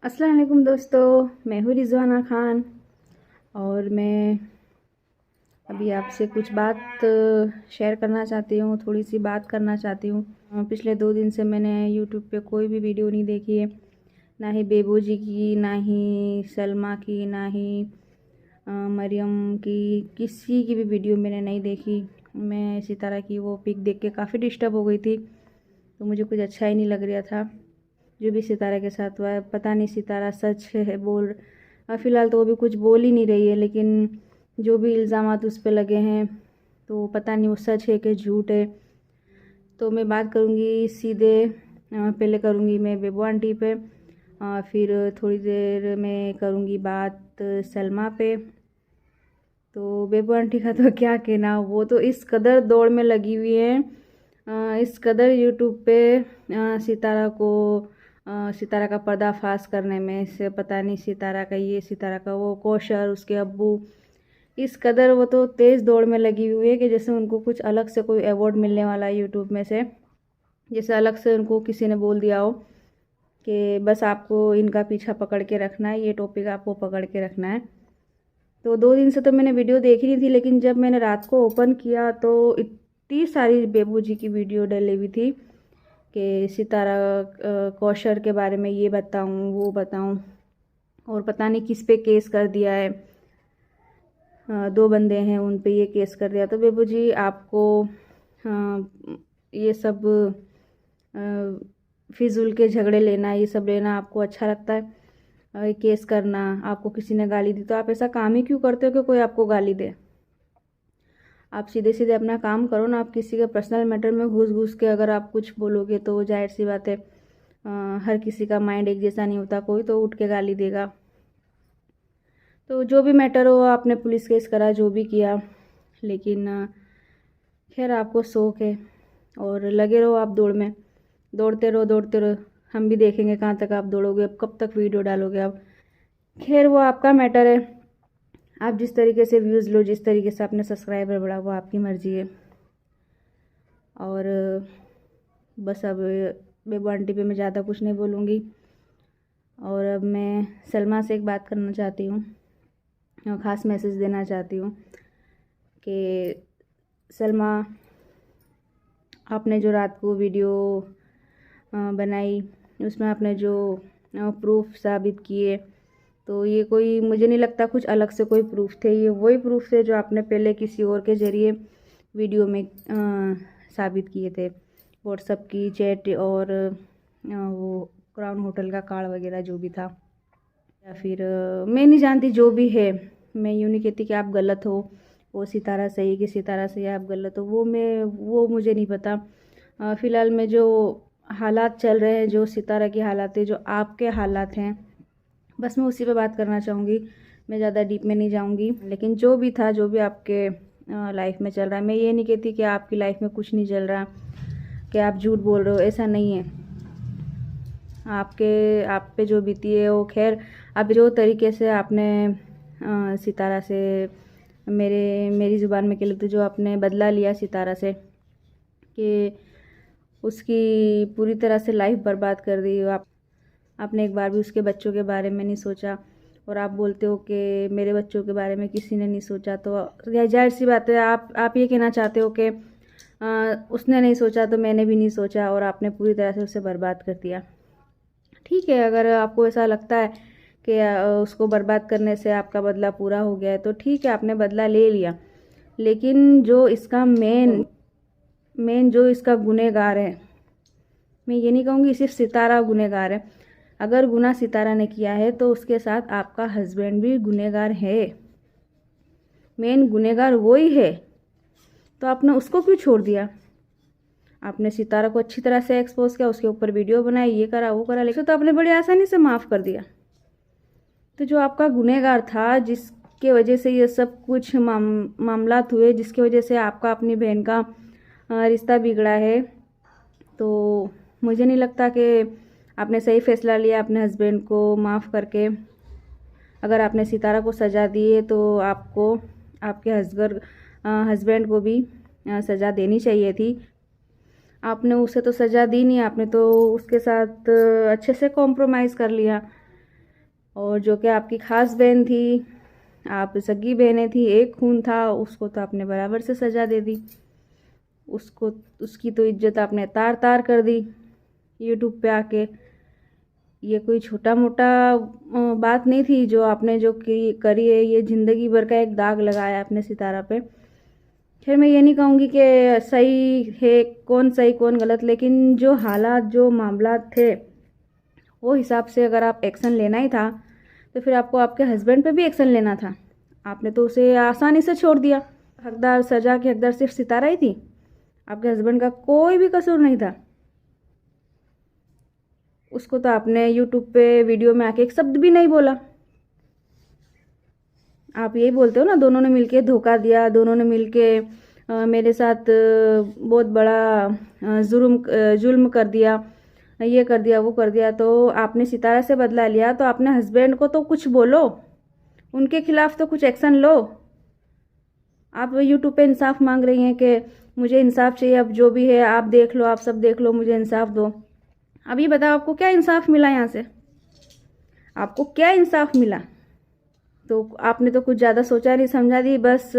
अस्सलाम वालेकुम दोस्तों, मैं हूँ रिज़वाना ख़ान। और मैं अभी आपसे कुछ बात शेयर करना चाहती हूँ, थोड़ी सी बात करना चाहती हूँ। पिछले 2 दिन से मैंने यूट्यूब पे कोई भी वीडियो नहीं देखी है, ना ही बेबू जी की, ना ही सलमा की, ना ही मरियम की, किसी की भी वीडियो मैंने नहीं देखी। मैं इसी तरह की वो पिक देख के काफ़ी डिस्टर्ब हो गई थी, तो मुझे कुछ अच्छा ही नहीं लग रहा था जो भी सितारा के साथ हुआ है। पता नहीं सितारा सच है बोल, फ़िलहाल तो वो भी कुछ बोल ही नहीं रही है, लेकिन जो भी इल्ज़ामात उस पे लगे हैं तो पता नहीं वो सच है कि झूठ है। तो मैं बात करूँगी सीधे, पहले करूँगी मैं बेबू आंटी पे, फिर थोड़ी देर में करूँगी बात सलमा पे। तो बेबू आंटी का तो क्या कहना, वो तो इस कदर दौड़ में लगी हुई है, इस कदर यूट्यूब पे सितारा का पर्दाफाश करने में से, पता नहीं सितारा का ये, सितारा का वो, कौशर उसके अब्बू, इस कदर वो तो तेज़ दौड़ में लगी हुई है कि जैसे उनको कुछ अलग से कोई अवार्ड मिलने वाला है यूट्यूब में से। जैसे अलग से उनको किसी ने बोल दिया हो कि बस आपको इनका पीछा पकड़ के रखना है, ये टॉपिक आपको पकड़ के रखना है। तो 2 दिन से तो मैंने वीडियो देख ही नहीं थी, लेकिन जब मैंने रात को ओपन किया तो इतनी सारी बेबू जी की वीडियो डली हुई थी कि सितारा कौशर के बारे में ये बताऊं वो बताऊं, और पता नहीं किस पे केस कर दिया है। 2 बंदे हैं उन पे ये केस कर दिया। तो बेबू जी आपको ये सब फिजूल के झगड़े लेना, ये सब लेना आपको अच्छा लगता है? केस करना, आपको किसी ने गाली दी तो आप ऐसा काम ही क्यों करते हो कि कोई आपको गाली दे? आप सीधे सीधे अपना काम करो ना। आप किसी के पर्सनल मैटर में घुस घुस के अगर आप कुछ बोलोगे तो जाहिर सी बात है, हर किसी का माइंड एक जैसा नहीं होता, कोई तो उठ के गाली देगा। तो जो भी मैटर हो, आपने पुलिस केस करा, जो भी किया, लेकिन खैर आपको शौक है और लगे रहो आप दौड़ में, दौड़ते रहो दौड़ते रहो। हम भी देखेंगे कहाँ तक आप दौड़ोगे, अब कब तक वीडियो डालोगे आप। खैर वो आपका मैटर है, आप जिस तरीके से व्यूज़ लो, जिस तरीके से अपने सब्सक्राइबर बढ़ाओ, वो आपकी मर्ज़ी है। और बस अब बेबू आंटी पे मैं ज़्यादा कुछ नहीं बोलूँगी। और अब मैं सलमा से एक बात करना चाहती हूँ, ख़ास मैसेज देना चाहती हूँ कि सलमा, आपने जो रात को वीडियो बनाई, उसमें आपने जो प्रूफ साबित किए, तो ये कोई, मुझे नहीं लगता कुछ अलग से कोई प्रूफ थे, ये वही प्रूफ थे जो आपने पहले किसी और के ज़रिए वीडियो में साबित किए थे। व्हाट्सएप की चैट और वो क्राउन होटल का कार्ड वगैरह जो भी था, या फिर मैं नहीं जानती, जो भी है। मैं यूँ नहीं कहती कि आप गलत हो, वो सितारा सही कि सितारा सही आप गलत हो, वो मुझे नहीं पता। फ़िलहाल में जो हालात चल रहे हैं, जो सितारा की हालात है, जो आपके हालात हैं, बस मैं उसी पे बात करना चाहूँगी। मैं ज़्यादा डीप में नहीं जाऊँगी, लेकिन जो भी था, जो भी आपके लाइफ में चल रहा है, मैं ये नहीं कहती कि आपकी लाइफ में कुछ नहीं चल रहा, कि आप झूठ बोल रहे हो, ऐसा नहीं है। आप पे जो बीती है वो, खैर अब जो तरीके से आपने सितारा से, मेरी ज़ुबान में कह लेते, जो आपने बदला लिया सितारा से, कि उसकी पूरी तरह से लाइफ बर्बाद कर दी। आपने एक बार भी उसके बच्चों के बारे में नहीं सोचा, और आप बोलते हो कि मेरे बच्चों के बारे में किसी ने नहीं सोचा। तो जाहिर सी बात है, आप ये कहना चाहते हो कि उसने नहीं सोचा तो मैंने भी नहीं सोचा, और आपने पूरी तरह से उसे बर्बाद कर दिया। ठीक है, अगर आपको ऐसा लगता है कि उसको बर्बाद करने से आपका बदला पूरा हो गया है, तो ठीक है, आपने बदला ले लिया। लेकिन जो इसका मेन जो इसका गुनहगार है, मैं ये नहीं कहूँगी सिर्फ सितारा गुनहगार है। अगर गुनाह सितारा ने किया है तो उसके साथ आपका हस्बैंड भी गुनहगार है, मेन गुनहगार वो ही है। तो आपने उसको क्यों छोड़ दिया? आपने सितारा को अच्छी तरह से एक्सपोज किया, उसके ऊपर वीडियो बनाई, ये करा वो करा, लेकिन तो आपने बड़ी आसानी से माफ़ कर दिया। तो जो आपका गुनहगार था, जिसके वजह से ये सब कुछ मामलात हुए, जिसकी वजह से आपका अपनी बहन का रिश्ता बिगड़ा है, तो मुझे नहीं लगता कि आपने सही फैसला लिया अपने हस्बैंड को माफ़ करके। अगर आपने सितारा को सज़ा दी है तो आपको आपके हस्बैंड को भी सज़ा देनी चाहिए थी। आपने उसे तो सज़ा दी नहीं, आपने तो उसके साथ अच्छे से कॉम्प्रोमाइज़ कर लिया। और जो कि आपकी खास बहन थी, आप सगी बहनें थी, एक खून था, उसको तो आपने बराबर से सज़ा दे दी। उसको, उसकी तो इज्जत आपने तार तार कर दी यूट्यूब पे आके। ये कोई छोटा मोटा बात नहीं थी जो आपने जो करी है। ये ज़िंदगी भर का एक दाग लगाया आपने सितारा पे। खैर मैं ये नहीं कहूँगी कि सही है कौन सही कौन गलत, लेकिन जो हालात जो मामला थे वो हिसाब से अगर आप एक्शन लेना ही था तो फिर आपको आपके हस्बैंड पे भी एक्शन लेना था। आपने तो उसे आसानी से छोड़ दिया। हकदार, सज़ा की हकदार सिर्फ सितारा ही थी, आपके हस्बैंड का कोई भी कसूर नहीं था। उसको तो आपने यूट्यूब पे वीडियो में आके एक शब्द भी नहीं बोला। आप यही बोलते हो ना, दोनों ने मिलके धोखा दिया, दोनों ने मिलके मेरे साथ बहुत बड़ा जुल्म कर दिया, ये कर दिया वो कर दिया। तो आपने सितारा से बदला लिया तो आपने हस्बैंड को तो कुछ बोलो, उनके खिलाफ तो कुछ एक्शन लो। आप यूट्यूब पे इंसाफ मांग रही हैं कि मुझे इंसाफ चाहिए, अब जो भी है आप देख लो, आप सब देख लो, मुझे इंसाफ दो। अब ये बताओ आपको क्या इंसाफ मिला यहाँ से? आपको क्या इंसाफ मिला? तो आपने तो कुछ ज़्यादा सोचा नहीं समझा दी, बस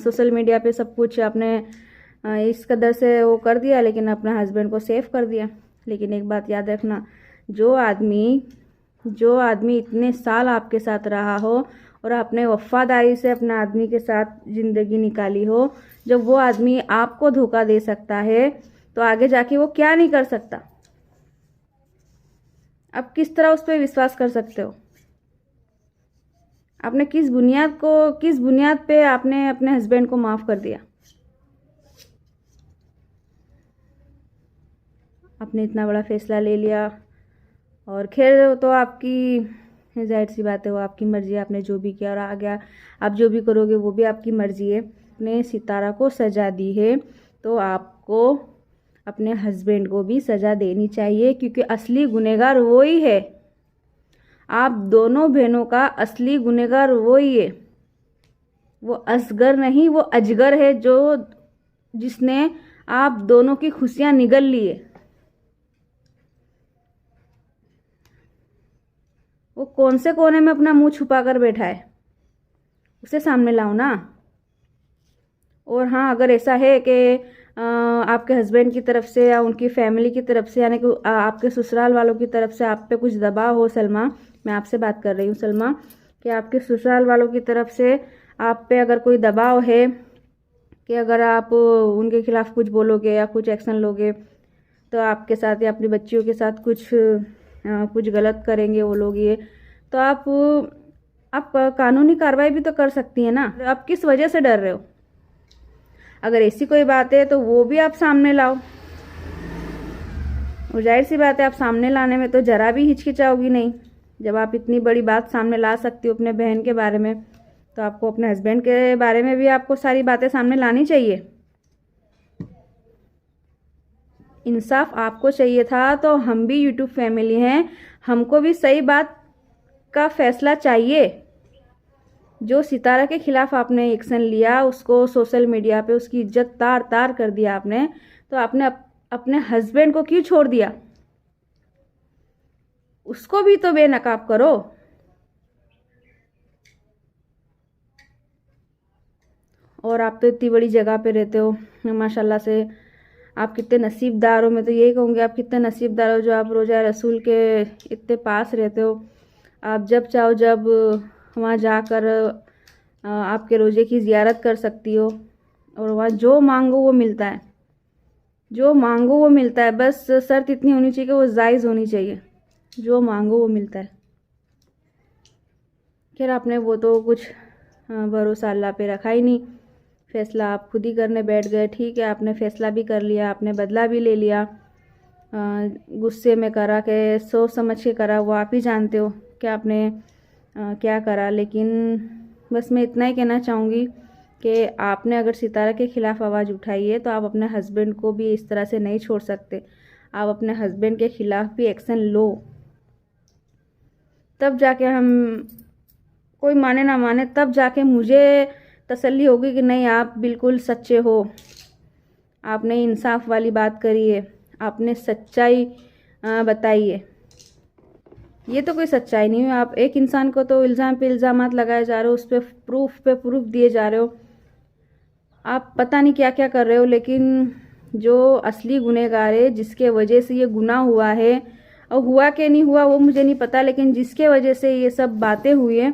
सोशल मीडिया पे सब कुछ आपने इस कदर से वो कर दिया, लेकिन अपना हस्बैंड को सेव कर दिया। लेकिन एक बात याद रखना, जो आदमी इतने साल आपके साथ रहा हो और आपने वफादारी से अपने आदमी के साथ ज़िंदगी निकाली हो, जब वो आदमी आपको धोखा दे सकता है तो आगे जाके वो क्या नहीं कर सकता? आप किस तरह उस पर विश्वास कर सकते हो? आपने किस बुनियाद पे आपने अपने हस्बैंड को माफ़ कर दिया? आपने इतना बड़ा फैसला ले लिया और खैर तो आपकी जाहिर सी बात है, वो आपकी मर्ज़ी है, आपने जो भी किया और आ गया, आप जो भी करोगे वो भी आपकी मर्ज़ी है। आपने सितारा को सज़ा दी है तो आपको अपने हस्बैंड को भी सज़ा देनी चाहिए, क्योंकि असली गुनहगार वो ही है। आप दोनों बहनों का असली गुनहगार वो ही है। वो असगर नहीं, वो अजगर है जिसने आप दोनों की खुशियां निगल ली है। वो कौन से कोने में अपना मुंह छुपा कर बैठा है, उसे सामने लाओ ना। और हाँ, अगर ऐसा है कि आपके हस्बैंड की तरफ से या उनकी फैमिली की तरफ से, यानी कि आपके ससुराल वालों की तरफ से आप पे कुछ दबाव हो, सलमा, मैं आपसे बात कर रही हूँ सलमा, कि आपके ससुराल वालों की तरफ से आप पे अगर कोई दबाव है कि अगर आप उनके खिलाफ कुछ बोलोगे या कुछ एक्शन लोगे तो आपके साथ या अपनी बच्चियों के साथ कुछ गलत करेंगे वो लोग, ये तो आप कानूनी कार्रवाई भी तो कर सकती हैं ना। आप किस वजह से डर रहे हो? अगर ऐसी कोई बात है तो वो भी आप सामने लाओ। और जाहिर सी बात है, आप सामने लाने में तो जरा भी हिचकिचाओगी नहीं। जब आप इतनी बड़ी बात सामने ला सकती हो अपने बहन के बारे में, तो आपको अपने हस्बैंड के बारे में भी आपको सारी बातें सामने लानी चाहिए। इंसाफ आपको चाहिए था तो हम भी यूट्यूब फैमिली हैं, हमको भी सही बात का फैसला चाहिए। जो सितारा के खिलाफ आपने एक्शन लिया, उसको सोशल मीडिया पे उसकी इज्जत तार तार कर दिया आपने, तो आपने अपने हस्बैंड को क्यों छोड़ दिया? उसको भी तो बेनकाब करो। और आप तो इतनी बड़ी जगह पे रहते हो माशाल्लाह से, आप कितने नसीबदार हो। मैं तो यही कहूँगी आप कितने नसीबदार हो जो आप रोज़ा रसूल के इतने पास रहते हो। आप जब चाहो जब वहाँ जाकर आपके रोज़े की ज़ियारत कर सकती हो, और वहाँ जो मांगो वो मिलता है, जो मांगो वो मिलता है। बस शर्त इतनी होनी चाहिए कि वो जायज़ होनी चाहिए, जो मांगो वो मिलता है। खैर आपने वो तो कुछ भरोसा अल्लाह पे रखा ही नहीं, फ़ैसला आप खुद ही करने बैठ गए। ठीक है, आपने फ़ैसला भी कर लिया, आपने बदला भी ले लिया, गुस्से में करा कि सोच समझ के करा, वो आप ही जानते हो कि आपने क्या करा। लेकिन बस मैं इतना ही कहना चाहूँगी कि आपने अगर सितारा के ख़िलाफ़ आवाज़ उठाई है तो आप अपने हस्बैंड को भी इस तरह से नहीं छोड़ सकते। आप अपने हस्बैंड के ख़िलाफ़ भी एक्शन लो, तब जाके हम, कोई माने ना माने, तब जाके मुझे तसल्ली होगी कि नहीं आप बिल्कुल सच्चे हो, आपने इंसाफ वाली बात करी है, आपने सच्चाई बताई है। ये तो कोई सच्चाई नहीं है। आप एक इंसान को तो इल्ज़ाम पे इल्ज़ामात लगाए जा रहे हो, उस पर प्रूफ पे प्रूफ दिए जा रहे हो, आप पता नहीं क्या क्या कर रहे हो। लेकिन जो असली गुनहगार है, जिसके वजह से ये गुनाह हुआ है, और हुआ कि नहीं हुआ वो मुझे नहीं पता, लेकिन जिसके वजह से ये सब बातें हुई है,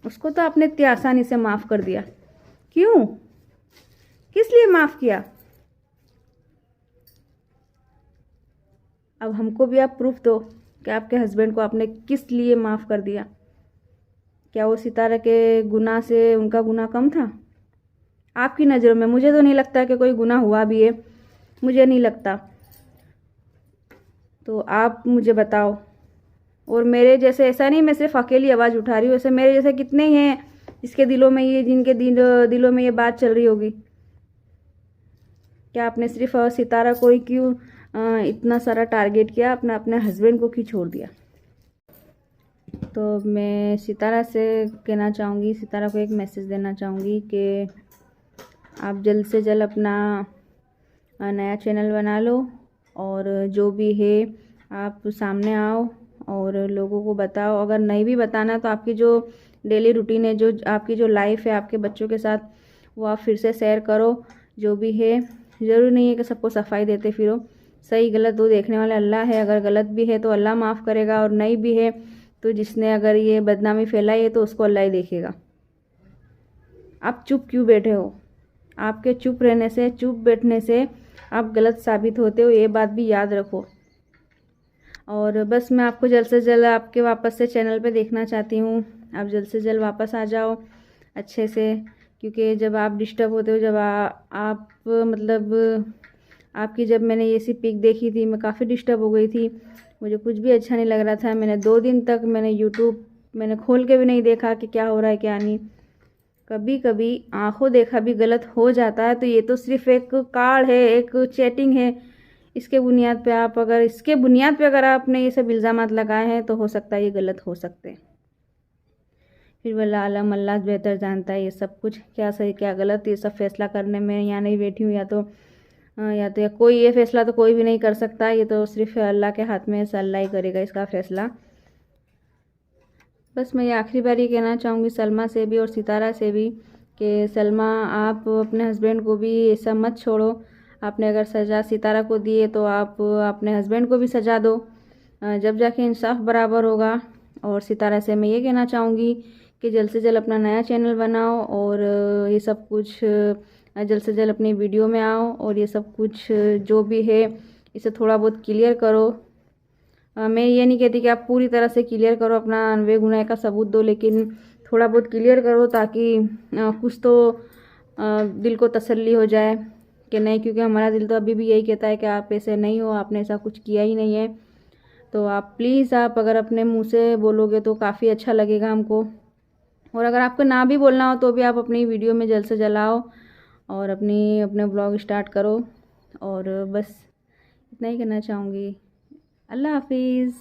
उसको तो आपने इतनी आसानी से माफ़ कर दिया। क्यों? किस लिए माफ़ किया? अब हमको भी आप प्रूफ दो कि आपके हस्बैंड को आपने किस लिए माफ़ कर दिया। क्या वो सितारा के गुनाह से उनका गुनाह कम था आपकी नज़रों में? मुझे तो नहीं लगता कि कोई गुनाह हुआ भी है, मुझे नहीं लगता। तो आप मुझे बताओ। और मेरे जैसे, ऐसा नहीं मैं सिर्फ अकेली आवाज़ उठा रही हूँ, ऐसे मेरे जैसे कितने ही हैं जिसके दिलों में ये, जिनके दिलों में ये बात चल रही होगी। क्या आपने सिर्फ सितारा को ही क्यों इतना सारा टारगेट किया, अपने अपने हस्बैंड को क्यों छोड़ दिया? तो मैं सितारा से कहना चाहूँगी, सितारा को एक मैसेज देना चाहूँगी कि आप जल्द से जल्द अपना नया चैनल बना लो, और जो भी है आप सामने आओ और लोगों को बताओ। अगर नहीं भी बताना तो आपकी जो डेली रूटीन है, जो आपकी जो लाइफ है आपके बच्चों के साथ, वो आप फिर से शेयर करो। जो भी है, ज़रूरी नहीं है कि सबको सफाई देते फिरो। सही गलत वो देखने वाला अल्लाह है। अगर गलत भी है तो अल्लाह माफ़ करेगा, और नहीं भी है तो जिसने अगर ये बदनामी फैलाई है तो उसको अल्लाह ही देखेगा। आप चुप क्यों बैठे हो? आपके चुप रहने से, चुप बैठने से आप गलत साबित होते हो, ये बात भी याद रखो। और बस मैं आपको जल्द से जल्द आपके वापस से चैनल पे देखना चाहती हूँ। आप जल्द से जल्द वापस आ जाओ अच्छे से, क्योंकि जब आप डिस्टर्ब होते हो, जब आप मतलब आपकी जब मैंने ये सी पिक देखी थी, मैं काफ़ी डिस्टर्ब हो गई थी। मुझे कुछ भी अच्छा नहीं लग रहा था। मैंने 2 दिन तक मैंने यूट्यूब मैंने खोल के भी नहीं देखा कि क्या हो रहा है क्या नहीं। कभी कभी आंखों देखा भी गलत हो जाता है। तो ये तो सिर्फ एक कार्ड है, एक चैटिंग है। इसके बुनियाद पे आप, अगर इसके बुनियाद पे अगर आपने ये सब इल्ज़ामात लगाए हैं तो हो सकता है ये गलत हो सकते हैं। फिर वल्लाह आलम, अल्लाह बेहतर जानता है ये सब कुछ, क्या सही क्या गलत। ये सब फैसला करने में यहाँ नहीं बैठी हूँ, या कोई ये फैसला तो कोई भी नहीं कर सकता। ये तो सिर्फ अल्लाह के हाथ में है, अल्लाह ही करेगा इसका फैसला। बस मैं ये आखिरी बार ये कहना चाहूँगी सलमा से भी और सितारा से भी कि सलमा, आप अपने हस्बैंड को भी ऐसा मत छोड़ो। आपने अगर सज़ा सितारा को दी है तो आप अपने हस्बैंड को भी सज़ा दो, जब जाके इंसाफ बराबर होगा। और सितारा से मैं ये कहना चाहूँगी कि जल्द से जल्द अपना नया चैनल बनाओ, और ये सब कुछ जल्द से जल्द अपनी वीडियो में आओ, और ये सब कुछ जो भी है इसे थोड़ा बहुत क्लियर करो। मैं ये नहीं कहती कि आप पूरी तरह से क्लियर करो, अपना बेगुनाह का सबूत दो, लेकिन थोड़ा बहुत क्लियर करो ताकि कुछ तो दिल को तसल्ली हो जाए कि नहीं। क्योंकि हमारा दिल तो अभी भी यही कहता है कि आप ऐसे नहीं हो, आपने ऐसा कुछ किया ही नहीं है। तो आप प्लीज़, आप अगर अपने मुंह से बोलोगे तो काफ़ी अच्छा लगेगा हमको। और अगर आपको ना भी बोलना हो तो भी आप अपनी वीडियो में जल्द से जल्द आओ और अपने ब्लॉग स्टार्ट करो। और बस इतना ही कहना चाहूँगी। अल्लाह हाफिज़।